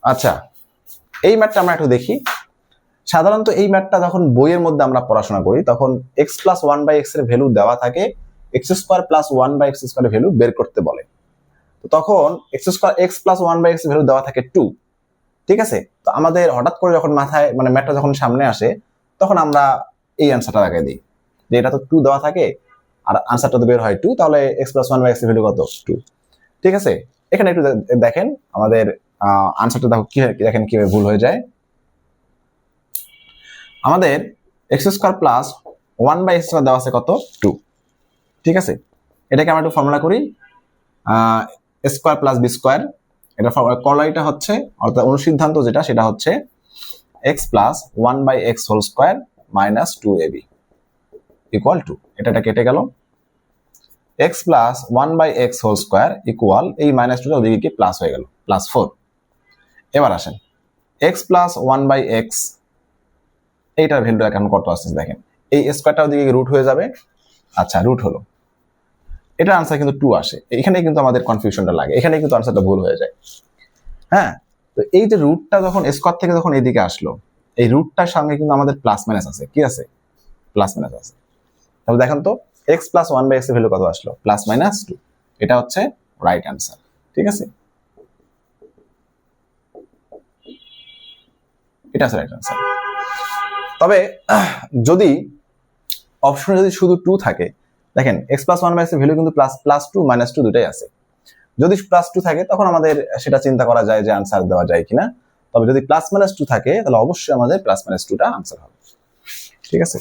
আচ্ছা, এই ম্যাথটা আমরা একটু দেখি। সাধারণত এই ম্যাথটা যখন বইয়ের মধ্যে আমরা পড়াশোনা করি তখন x plus one by x এর ভ্যালু দেওয়া থাকে, x square plus one by x square value বের করতে বলে। তো তখন x square x plus one by x value দেওয়া থাকে 2, ঠিক আছে। তো আমাদের হঠাৎ করে যখন মাথায় মানে ম্যাথটা যখন সামনে আসে তখন আমরা এই অ্যান্সারটা লাগাই দিই যে এটা তো 2 দেওয়া থাকে আর আনসারটা তো বের হয় 2, তাহলে x plus one by x value কত 2, ঠিক আছে। এখানে একটু দেখেন আমাদের আনসারটা দেখো কি দেখেন কিভাবে ভুল হয়ে যায়। আমাদের x square plus one by x square দেওয়া আছে কত 2, ঠিক আছে। এটাকে আমরা একটু ফর্মুলা করি, স্কোয়ার প্লাস বি স্কোয়ার। এটা করলাইটা হচ্ছে অর্থাৎ অনুসিদ্ধান্ত যেটা সেটা হচ্ছে x plus one by x whole square minus 2ab equal to, এটা কেটে গেল, x plus one by x whole square equal এই মাইনাস টুটা ওদিকে কি প্লাস হয়ে গেল প্লাস 4। এবার আসেন x plus one by x এইটার ভ্যালু এখন কত আসছে দেখেন, এই স্কোয়ারটা ওদিকে রুট হয়ে যাবে। আচ্ছা, রুট হলো, এটার আনসার কিন্তু 2 আসে। এখানে কিন্তু আমাদের কনফিউশনটা লাগে, এখানে কিন্তু আনসারটা ভুল হয়ে যায়। হ্যাঁ, তো এই যে রুটটা যখন স্কোয়ার থেকে যখন এইদিকে আসলো, এই রুটটার সঙ্গে কিন্তু আমাদের প্লাস মাইনাস আছে, কি আছে প্লাস মাইনাস আছে। তাহলে দেখেন তো x plus one by x এর ভ্যালু কত আসলো প্লাস মাইনাস 2, এটা হচ্ছে রাইট আনসার, ঠিক আছে। এটা হচ্ছে রাইট আনসার। তবে যদি অপশনে যদি শুধু 2 থাকে, দেখেন x plus one by x এর ভ্যালু কিন্তু প্লাস 2 মাইনাস 2 দুটাই আছে। যদি প্লাস 2 থাকে তখন আমাদের সেটা চিন্তা করা যায় যে আনসার দেওয়া যায় কিনা। তবে যদি প্লাস মাইনাস 2 থাকে তাহলে অবশ্যই আমাদের প্লাস মাইনাস 2টা আনসার হবে, ঠিক আছে।